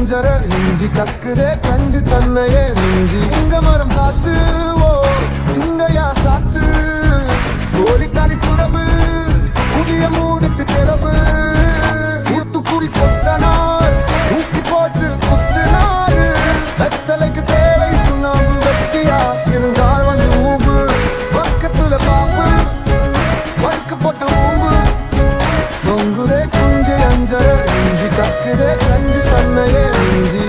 அஞ்சர இஞ்சி கக்குதே கஞ்சு தன்னையே மிஞ்சி இங்க மரம் காத்து ஓ இங்கயா சாத்து கோழிக்காரி குழம்பு புதிய மூடுக்கு திறப்பு ஊத்துக்குடி கொத்தனார் தூக்கி போட்டு குத்துனாரு வெத்தலைக்கு தேவை சுண்ணாம்பு வெட்டியா இருந்தால் வந்து ஊம்பு பக்கத்துல பாம்பு படுக்க போட்ட ஊம்பு தொங்குதே குஞ்சு அஞ்சர இஞ்சி கக்குதே கஞ்சு தன்னையே மிஞ்சி